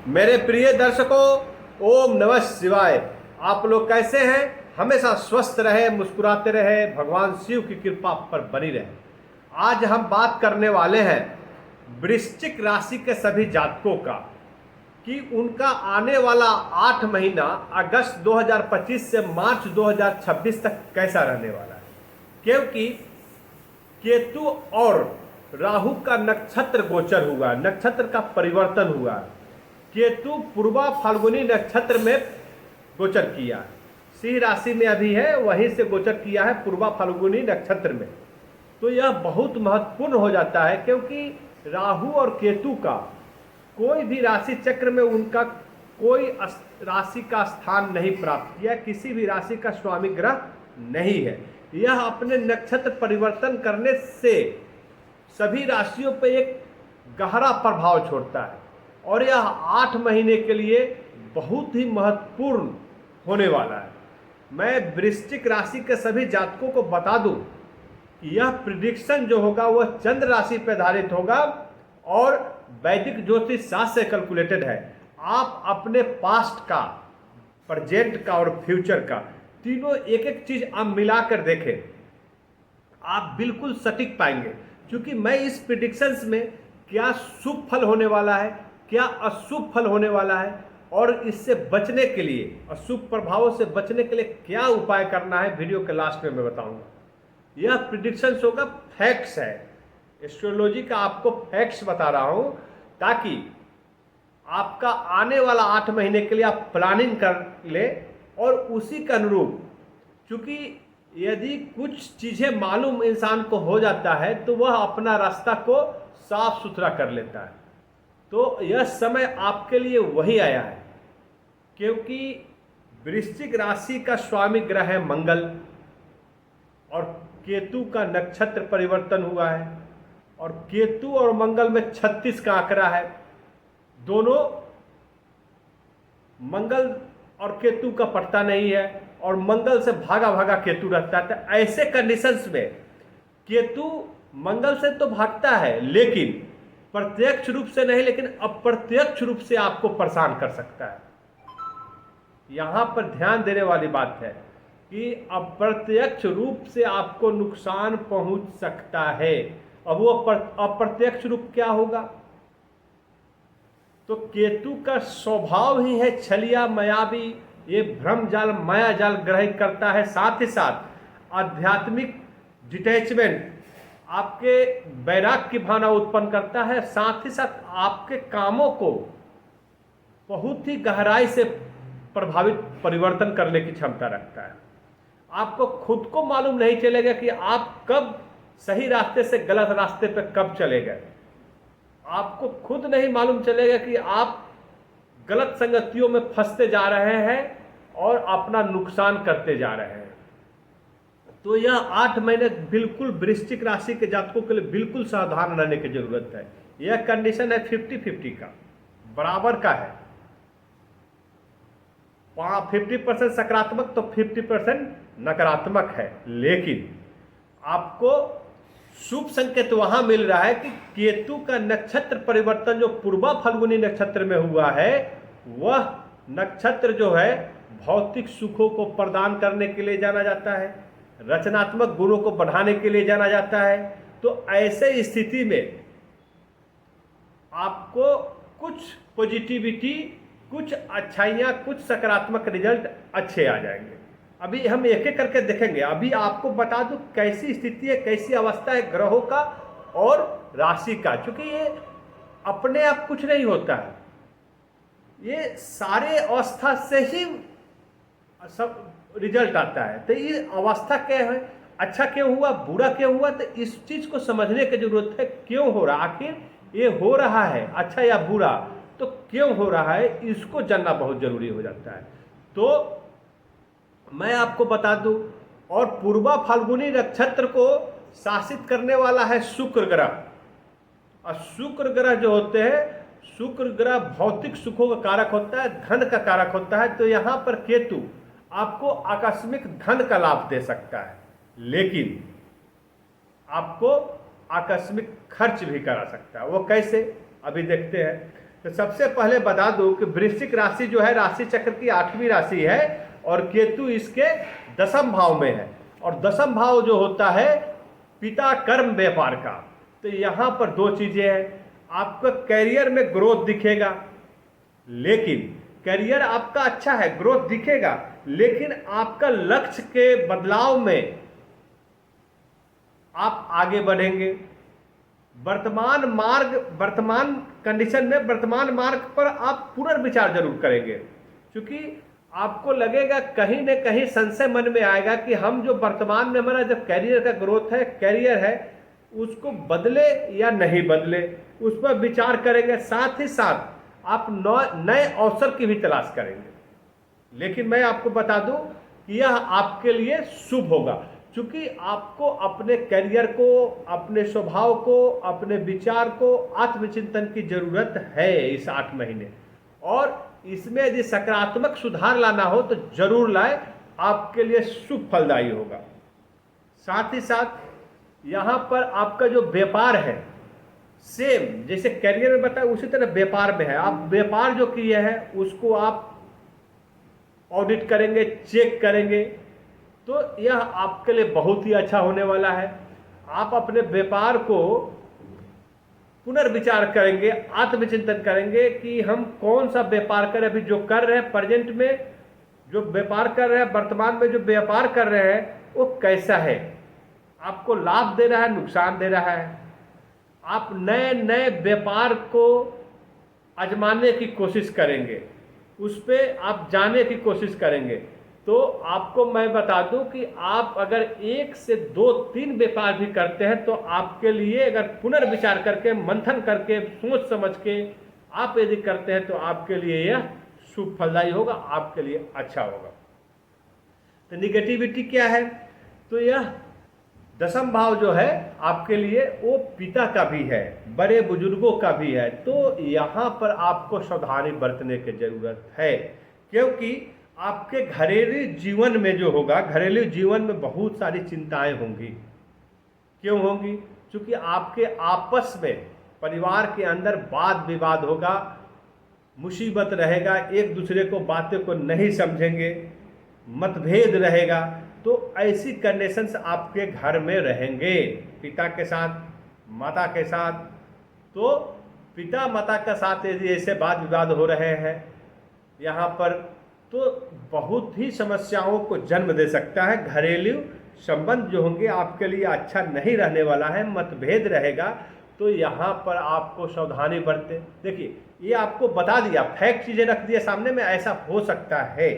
मेरे प्रिय दर्शकों, ओम नमः शिवाय। आप लोग कैसे हैं? हमेशा स्वस्थ रहे, मुस्कुराते रहे, भगवान शिव की कृपा पर बनी रहे। आज हम बात करने वाले हैं वृश्चिक राशि के सभी जातकों का कि उनका आने वाला 8 महीना अगस्त 2025 से मार्च 2026 तक कैसा रहने वाला है। क्योंकि केतु और राहु का नक्षत्र गोचर हुआ, नक्षत्र का परिवर्तन हुआ। केतु पूर्वा फाल्गुनी नक्षत्र में गोचर किया, सिंह राशि में अभी है, वहीं से गोचर किया है पूर्वा फाल्गुनी नक्षत्र में। तो यह बहुत महत्वपूर्ण हो जाता है क्योंकि राहु और केतु का कोई भी राशि चक्र में उनका कोई राशि का स्थान नहीं प्राप्त किया, किसी भी राशि का स्वामी ग्रह नहीं है। यह अपने नक्षत्र परिवर्तन करने से सभी राशियों पर एक गहरा प्रभाव छोड़ता है और यह 8 महीने के लिए बहुत ही महत्वपूर्ण होने वाला है। मैं वृश्चिक राशि के सभी जातकों को बता दूं कि यह प्रिडिक्शन जो होगा वह चंद्र राशि पर आधारित होगा और वैदिक ज्योतिष शास्त्र से कैलकुलेटेड है। आप अपने पास्ट का, प्रेजेंट का और फ्यूचर का तीनों एक एक चीज आप मिलाकर देखें, आप बिल्कुल सटीक पाएंगे। क्योंकि मैं इस प्रिडिक्शंस में क्या शुभ फल होने वाला है, क्या अशुभ फल होने वाला है और इससे बचने के लिए, अशुभ प्रभावों से बचने के लिए क्या उपाय करना है, वीडियो के लास्ट में मैं बताऊंगा। यह प्रिडिक्शंस होगा, फैक्ट्स है, एस्ट्रोलॉजी का आपको फैक्ट्स बता रहा हूं ताकि आपका आने वाला 8 महीने के लिए आप प्लानिंग कर ले और उसी के अनुरूप, क्योंकि यदि कुछ चीजें मालूम इंसान को हो जाता है तो वह अपना रास्ता को साफ सुथरा कर लेता है। तो यह समय आपके लिए वही आया है क्योंकि वृश्चिक राशि का स्वामी ग्रह है मंगल और केतु का नक्षत्र परिवर्तन हुआ है और केतु और मंगल में 36 का आंकड़ा है। दोनों, मंगल और केतु का पट्टा नहीं है और मंगल से भागा भागा केतु रहता है। तो ऐसे कंडीशंस में केतु मंगल से तो भागता है लेकिन प्रत्यक्ष रूप से नहीं, लेकिन अप्रत्यक्ष रूप से आपको परेशान कर सकता है। यहां पर ध्यान देने वाली बात है कि अप्रत्यक्ष रूप से आपको नुकसान पहुंच सकता है। अब वो अप्रत्यक्ष रूप क्या होगा? तो केतु का स्वभाव ही है छलिया मायावी, ये भ्रम जाल माया जाल ग्रहित करता है। साथ ही साथ आध्यात्मिक डिटैचमेंट, आपके वैराग्य की भावना उत्पन्न करता है। साथ ही साथ आपके कामों को बहुत ही गहराई से प्रभावित, परिवर्तन करने की क्षमता रखता है। आपको खुद को मालूम नहीं चलेगा कि आप कब सही रास्ते से गलत रास्ते पर कब चले गए। आपको खुद नहीं मालूम चलेगा कि आप गलत संगतियों में फंसते जा रहे हैं और अपना नुकसान करते जा रहे हैं। तो यह 8 महीने बिल्कुल वृश्चिक राशि के जातकों के लिए बिल्कुल सावधान रहने की जरूरत है। यह कंडीशन है 50-50 का, बराबर का है। 50% सकारात्मक तो 50% नकारात्मक है। लेकिन आपको शुभ संकेत वहां मिल रहा है कि केतु का नक्षत्र परिवर्तन जो पूर्वा फाल्गुनी नक्षत्र में हुआ है, वह नक्षत्र जो है भौतिक सुखों को प्रदान करने के लिए जाना जाता है, रचनात्मक गुणों को बढ़ाने के लिए जाना जाता है। तो ऐसे स्थिति में आपको कुछ पॉजिटिविटी, कुछ अच्छाइयाँ, कुछ सकारात्मक रिजल्ट अच्छे आ जाएंगे। अभी हम एक एक करके देखेंगे। अभी आपको बता दूं कैसी स्थिति है, कैसी अवस्था है ग्रहों का और राशि का, क्योंकि ये अपने आप कुछ नहीं होता है, ये सारे अवस्था से ही सब रिजल्ट आता है। तो ये अवस्था क्या है, अच्छा क्यों हुआ, बुरा क्यों हुआ, तो इस चीज को समझने की जरूरत है। क्यों हो रहा, आखिर ये हो रहा है अच्छा या बुरा, तो क्यों हो रहा है, इसको जानना बहुत जरूरी हो जाता है। तो मैं आपको बता दूं, और पूर्वा फाल्गुनी नक्षत्र को शासित करने वाला है शुक्र ग्रह। और शुक्र ग्रह जो होते हैं, शुक्र ग्रह भौतिक सुखों का कारक होता है, धन का कारक होता है। तो यहां पर केतु आपको आकस्मिक धन का लाभ दे सकता है, लेकिन आपको आकस्मिक खर्च भी करा सकता है। वो कैसे, अभी देखते हैं। तो सबसे पहले बता दूं कि वृश्चिक राशि जो है राशि चक्र की 8वीं राशि है और केतु इसके 10th भाव में है। और 10th भाव जो होता है पिता कर्म व्यापार का। तो यहां पर दो चीजें हैं, आपका करियर में ग्रोथ दिखेगा, लेकिन करियर आपका अच्छा है, ग्रोथ दिखेगा, लेकिन आपका लक्ष्य के बदलाव में आप आगे बढ़ेंगे। वर्तमान कंडीशन में वर्तमान मार्ग पर आप पुनर्विचार जरूर करेंगे, क्योंकि आपको लगेगा कहीं न कहीं संशय मन में आएगा कि हम जो वर्तमान में हमारा जब कैरियर का ग्रोथ है, कैरियर है, उसको बदले या नहीं बदले, उस पर विचार करेंगे। साथ ही साथ आप नए अवसर की भी तलाश करेंगे। लेकिन मैं आपको बता दूं कि यह आपके लिए शुभ होगा, क्योंकि आपको अपने करियर को, अपने स्वभाव को, अपने विचार को आत्मचिंतन की जरूरत है इस 8 महीने। और इसमें यदि सकारात्मक सुधार लाना हो तो जरूर लाए, आपके लिए शुभ फलदायी होगा। साथ ही साथ यहाँ पर आपका जो व्यापार है, सेम जैसे करियर में बताया उसी तरह व्यापार में है। आप व्यापार जो किए हैं उसको आप ऑडिट करेंगे, चेक करेंगे, तो यह आपके लिए बहुत ही अच्छा होने वाला है। आप अपने व्यापार को पुनर्विचार करेंगे, आत्मचिंतन करेंगे कि हम कौन सा व्यापार करें। अभी जो कर रहे हैं, प्रेजेंट में जो व्यापार कर रहे हैं, वर्तमान में जो व्यापार कर रहे हैं, वो कैसा है, आपको लाभ दे रहा है, नुकसान दे रहा है। आप नए नए व्यापार को आजमाने की कोशिश करेंगे, उस पर आप जाने की कोशिश करेंगे। तो आपको मैं बता दूं कि आप अगर 1 से 2-3 व्यापार भी करते हैं तो आपके लिए, अगर पुनर्विचार करके, मंथन करके, सोच समझ के आप यदि करते हैं तो आपके लिए यह शुभ फलदायी होगा, आपके लिए अच्छा होगा। तो निगेटिविटी क्या है, तो यह 10th भाव जो है आपके लिए वो पिता का भी है, बड़े बुजुर्गों का भी है। तो यहाँ पर आपको सावधानी बरतने की जरूरत है, क्योंकि आपके घरेलू जीवन में जो होगा, घरेलू जीवन में बहुत सारी चिंताएं होंगी। क्यों होंगी? क्योंकि आपके आपस में परिवार के अंदर वाद विवाद होगा, मुसीबत रहेगा, एक दूसरे को बातें को नहीं समझेंगे, मतभेद रहेगा। तो ऐसी कंडीशंस आपके घर में रहेंगे, पिता के साथ, माता के साथ। तो पिता माता के साथ यदि ऐसे वाद विवाद हो रहे हैं यहाँ पर, तो बहुत ही समस्याओं को जन्म दे सकता है। घरेलू संबंध जो होंगे आपके लिए अच्छा नहीं रहने वाला है, मतभेद रहेगा। तो यहाँ पर आपको सावधानी बरते। देखिए, ये आपको बता दिया, फैक्ट चीज़ें रख दिया सामने में, ऐसा हो सकता है।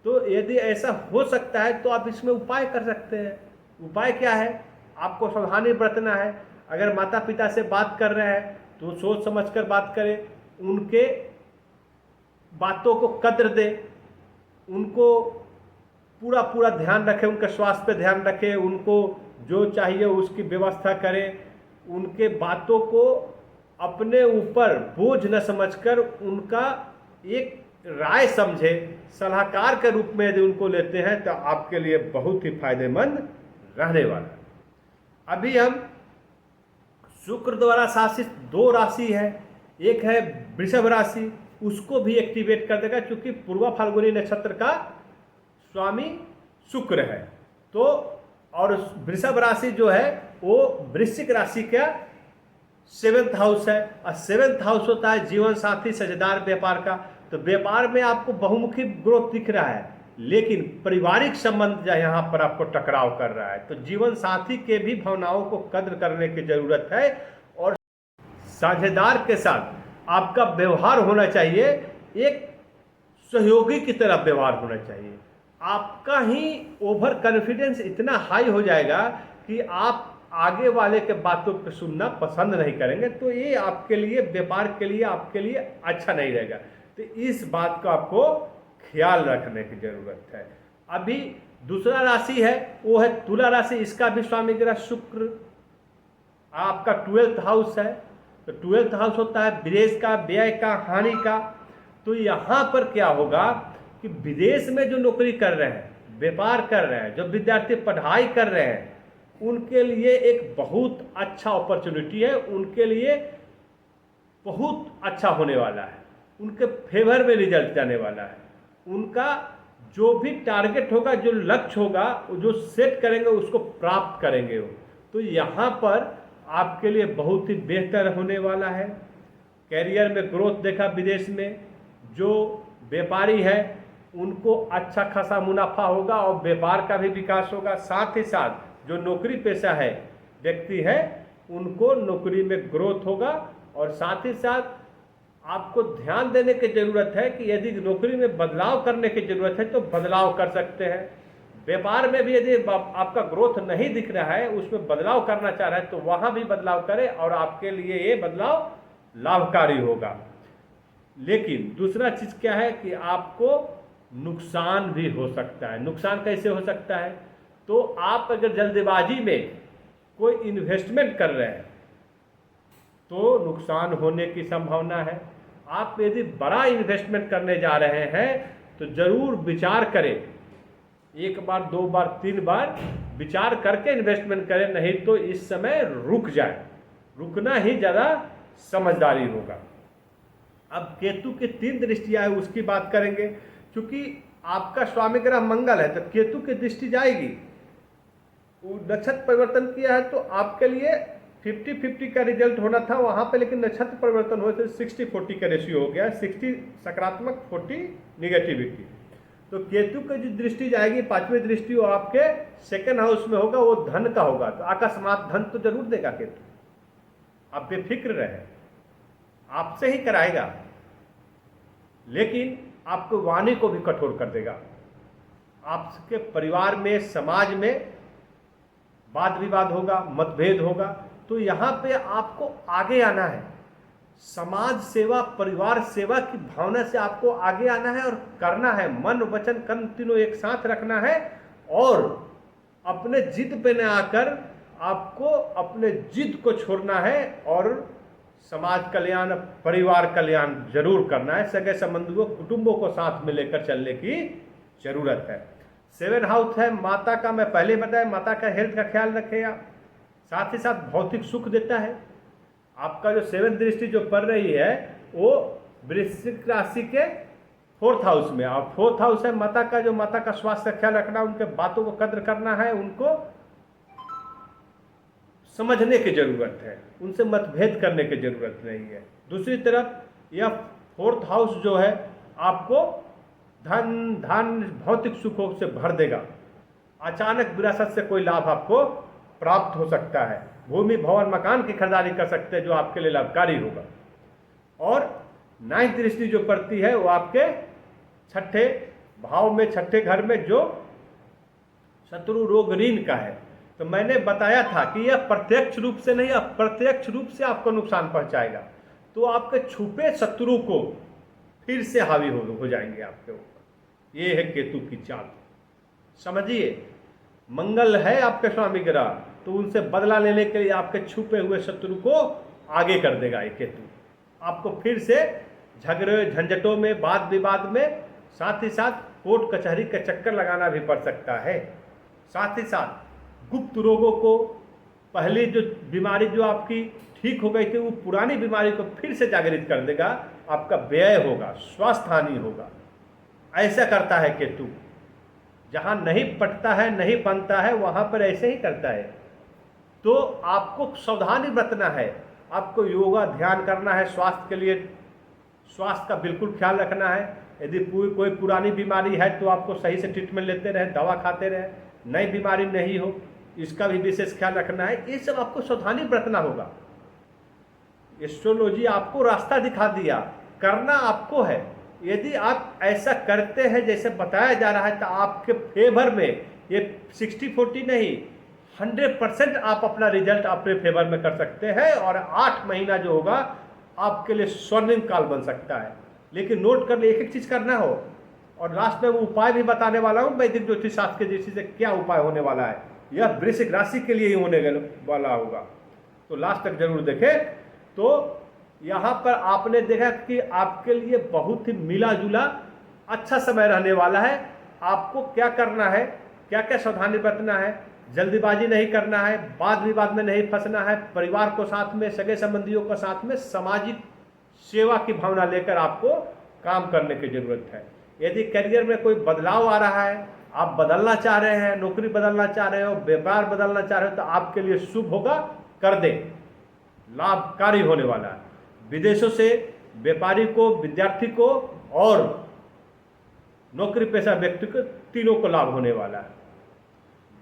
तो यदि ऐसा हो सकता है तो आप इसमें उपाय कर सकते हैं। उपाय क्या है? आपको सावधानी बरतना है। अगर माता पिता से बात कर रहे हैं तो सोच समझ कर बात करें, उनके बातों को कद्र दें, उनको पूरा ध्यान रखें, उनके स्वास्थ्य पे ध्यान रखें, उनको जो चाहिए उसकी व्यवस्था करें, उनके बातों को अपने ऊपर बोझ न समझकर उनका एक राय समझे, सलाहकार के रूप में यदि उनको लेते हैं तो आपके लिए बहुत ही फायदेमंद रहने वाला है। अभी हम शुक्र द्वारा शासित 2 राशि है, एक है वृषभ राशि, उसको भी एक्टिवेट कर देगा, क्योंकि पूर्वा फाल्गुनी नक्षत्र का स्वामी शुक्र है। तो और वृषभ राशि जो है वो वृश्चिक राशि का 7th हाउस है, और 7th हाउस होता है जीवन साथी, साझेदार, व्यापार का। तो व्यापार में आपको बहुमुखी ग्रोथ दिख रहा है, लेकिन पारिवारिक संबंध यहाँ पर आपको टकराव कर रहा है। तो जीवन साथी के भी भावनाओं को कद्र करने की जरूरत है, और साझेदार के साथ आपका व्यवहार होना चाहिए, एक सहयोगी की तरह व्यवहार होना चाहिए। आपका ही ओवर कॉन्फिडेंस इतना हाई हो जाएगा कि आप आगे वाले के बातों को सुनना पसंद नहीं करेंगे। तो ये आपके लिए, व्यापार के लिए, आपके लिए अच्छा नहीं रहेगा। तो इस बात का आपको ख्याल रखने की जरूरत है। अभी दूसरा राशि है वो है तुला राशि, इसका भी स्वामी ग्रह शुक्र आपका 12th हाउस है। तो 12th हाउस होता है विदेश का, व्यय का, हानि का। तो यहाँ पर क्या होगा कि विदेश में जो नौकरी कर रहे हैं, व्यापार कर रहे हैं, जो विद्यार्थी पढ़ाई कर रहे हैं, उनके लिए एक बहुत अच्छा अपॉर्चुनिटी है। उनके लिए बहुत अच्छा होने वाला है, उनके फेवर में रिजल्ट जाने वाला है। उनका जो भी टारगेट होगा, जो लक्ष्य होगा, जो सेट करेंगे उसको प्राप्त करेंगे वो। तो यहाँ पर आपके लिए बहुत ही बेहतर होने वाला है। कैरियर में ग्रोथ देखा विदेश में, जो व्यापारी है उनको अच्छा खासा मुनाफा होगा और व्यापार का भी विकास होगा। साथ ही साथ जो नौकरी पेशा है व्यक्ति है उनको नौकरी में ग्रोथ होगा। और साथ ही साथ आपको ध्यान देने की ज़रूरत है कि यदि नौकरी में बदलाव करने की ज़रूरत है तो बदलाव कर सकते हैं। व्यापार में भी यदि आपका ग्रोथ नहीं दिख रहा है, उसमें बदलाव करना चाह रहा है, तो वहाँ भी बदलाव करें और आपके लिए ये बदलाव लाभकारी होगा। लेकिन दूसरा चीज़ क्या है कि आपको नुकसान भी हो सकता है। नुकसान कैसे हो सकता है? तो आप अगर जल्दबाजी में कोई इन्वेस्टमेंट कर रहे हैं तो नुकसान होने की संभावना है। आप यदि बड़ा इन्वेस्टमेंट करने जा रहे हैं तो ज़रूर विचार करें, एक बार, दो बार, तीन बार विचार करके इन्वेस्टमेंट करें, नहीं तो इस समय रुक जाए। रुकना ही ज़्यादा समझदारी होगा। अब केतु की 3 दृष्टियाँ है, उसकी बात करेंगे। क्योंकि आपका स्वामी ग्रह मंगल है तो केतु की दृष्टि जाएगी। वो नक्षत्र परिवर्तन किया है तो आपके लिए 50-50 का रिजल्ट होना था वहाँ पे, लेकिन नक्षत्र परिवर्तन हुए तो 60-40 का रेशियो हो गया, 60 सकारात्मक, 40 निगेटिविटी। तो केतु की जो दृष्टि जाएगी, 5वीं दृष्टि, वो आपके सेकंड हाउस में होगा, वो धन का होगा। तो अकस्मात धन तो जरूर देगा केतु, आप बेफिक्र रहे, आपसे ही कराएगा, लेकिन आपको वाणी को भी कठोर कर देगा। आपके परिवार में, समाज में वाद विवाद होगा, मतभेद होगा। तो यहाँ पे आपको आगे आना है, समाज सेवा, परिवार सेवा की भावना से आपको आगे आना है और करना है। मन, वचन, कर्म तीनों एक साथ रखना है और अपने जिद पे न आकर आपको अपने जिद को छोड़ना है और समाज कल्याण, परिवार कल्याण जरूर करना है। सगे संबंधियों, कुटुंबों को साथ में लेकर चलने की जरूरत है। 7 हाउस है माता का, मैं पहले बताया, माता का हेल्थ का ख्याल रखेगा। साथ ही साथ भौतिक सुख देता है। आपका जो 7th दृष्टि जो पड़ रही है वो वृश्चिक राशि के 4th हाउस में, और 4th हाउस है माता का, जो माता का स्वास्थ्य का ख्याल रखना, उनके बातों को कद्र करना है, उनको समझने की जरूरत है, उनसे मतभेद करने की जरूरत नहीं है। दूसरी तरफ यह 4th हाउस जो है आपको धन भौतिक सुखों से भर देगा। अचानक विरासत से कोई लाभ आपको प्राप्त हो सकता है। भूमि, भवन, मकान की खरीदारी कर सकते हैं जो आपके लिए लाभकारी होगा। और 9th दृष्टि जो पड़ती है वो आपके 6ठे भाव में, 6ठे घर में, जो शत्रु रोग ऋण का है। तो मैंने बताया था कि यह प्रत्यक्ष रूप से नहीं, अप्रत्यक्ष रूप से आपको नुकसान पहुंचाएगा। तो आपके छुपे शत्रु को फिर से हावी हो जाएंगे आपके ऊपर। ये है केतु की चाल, समझिए। मंगल है आपके स्वामी ग्रह, तो उनसे बदला लेने के लिए आपके छुपे हुए शत्रु को आगे कर देगा ये केतु। आपको फिर से झगड़े झंझटों में, वाद विवाद में, साथ ही साथ कोर्ट कचहरी के चक्कर लगाना भी पड़ सकता है। साथ ही साथ गुप्त रोगों को, पहली जो बीमारी जो आपकी ठीक हो गई थी वो पुरानी बीमारी को फिर से जागृत कर देगा। आपका व्यय होगा, स्वास्थ्य हानि होगा। ऐसा करता है केतु, जहाँ नहीं पटता है, नहीं बनता है, वहाँ पर ऐसे ही करता है। तो आपको सावधानी बरतना है, आपको योगा ध्यान करना है, स्वास्थ्य के लिए, स्वास्थ्य का बिल्कुल ख्याल रखना है। यदि कोई पुरानी बीमारी है तो आपको सही से ट्रीटमेंट लेते रहे, दवा खाते रहे। नई बीमारी नहीं हो, इसका भी विशेष ख्याल रखना है। ये सब आपको सावधानी बरतना होगा। एस्ट्रोलॉजी आपको रास्ता दिखा दिया, करना आपको है। यदि आप ऐसा करते हैं जैसे बताया जा रहा है तो आपके फेवर में ये 60-40 नहीं, 100% आप अपना रिजल्ट अपने फेवर में कर सकते हैं। और 8 महीना जो होगा आपके लिए स्वर्णिम काल बन सकता है। लेकिन नोट कर ले, एक एक चीज़ करना हो। और लास्ट में वो उपाय भी बताने वाला हूँ, वैदिक ज्योतिष शास्त्र की दृष्टि से क्या उपाय होने वाला है। यह वृश्चिक राशि के लिए ही होने वाला होगा, तो लास्ट तक जरूर देखें। तो यहाँ पर आपने देखा कि आपके लिए बहुत ही मिला जुला अच्छा समय रहने वाला है। आपको क्या करना है, क्या क्या सावधानी बरतना है, जल्दीबाजी नहीं करना है, वाद विवाद में नहीं फंसना है, परिवार को साथ में, सगे संबंधियों को साथ में, सामाजिक सेवा की भावना लेकर आपको काम करने की जरूरत है। यदि करियर में कोई बदलाव आ रहा है, आप बदलना चाह रहे हैं, नौकरी बदलना चाह रहे हो, व्यापार बदलना चाह रहे हो, तो आपके लिए शुभ होगा, कर दें, लाभकारी होने वाला है। विदेशों से व्यापारी को, विद्यार्थी को और नौकरी पेशा व्यक्ति को, तीनों को लाभ होने वाला है।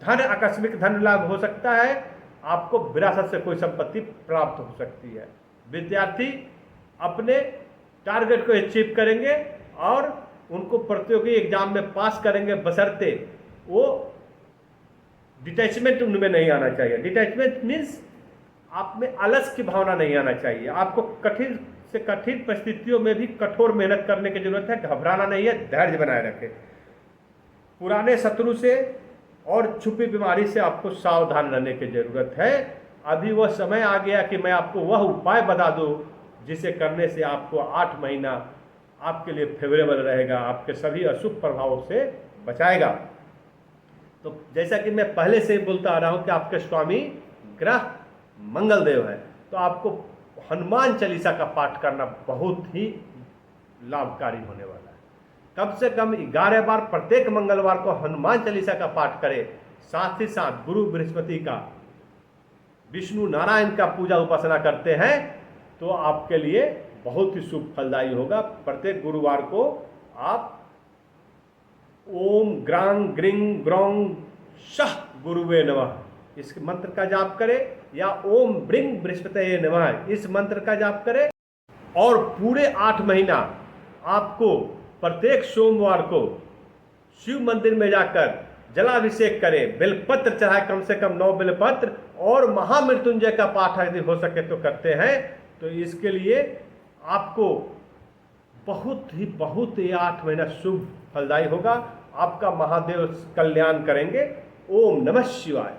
धन, आकस्मिक धन लाभ हो सकता है, आपको विरासत से कोई संपत्ति प्राप्त हो सकती है। विद्यार्थी अपने टारगेट को अचीव करेंगे और उनको प्रतियोगी एग्जाम में पास करेंगे, बशर्ते वो डिटैचमेंट उनमें नहीं आना चाहिए। डिटैचमेंट मीन्स आप में आलस की भावना नहीं आना चाहिए। आपको कठिन से कठिन परिस्थितियों में भी कठोर मेहनत करने की जरूरत है, घबराना नहीं है, धैर्य बनाए रखें। पुराने शत्रु से और छुपी बीमारी से आपको सावधान रहने की जरूरत है। अभी वह समय आ गया कि मैं आपको वह उपाय बता दूं जिसे करने से आपको 8 महीना आपके लिए फेवरेबल रहेगा, आपके सभी अशुभ प्रभावों से बचाएगा। तो जैसा कि मैं पहले से ही बोलता आ रहा हूं कि आपके स्वामी ग्रह मंगल देव है, तो आपको हनुमान चालीसा का पाठ करना बहुत ही लाभकारी होने वाला है। कम से कम 11 बार प्रत्येक मंगलवार को हनुमान चालीसा का पाठ करें। साथ ही साथ गुरु बृहस्पति का, विष्णु नारायण का पूजा उपासना करते हैं तो आपके लिए बहुत ही शुभ फलदायी होगा। प्रत्येक गुरुवार को आप ओम ग्रांग ग्रिंग ग्रोंग शह गुरुवे नमः इस मंत्र का जाप करें, या ओम ब्रिंग बृहस्पतये नमः इस मंत्र का जाप करें। और पूरे 8 महीना आपको प्रत्येक सोमवार को शिव मंदिर में जाकर जलाभिषेक करें, बेलपत्र चढ़ाए, कम से कम 9 बेलपत्र, और महामृत्युंजय का पाठ यदि हो सके तो करते हैं। तो इसके लिए आपको बहुत ही 8 महीना शुभ फलदायी होगा। आपका महादेव कल्याण करेंगे। ओम नमः शिवाय।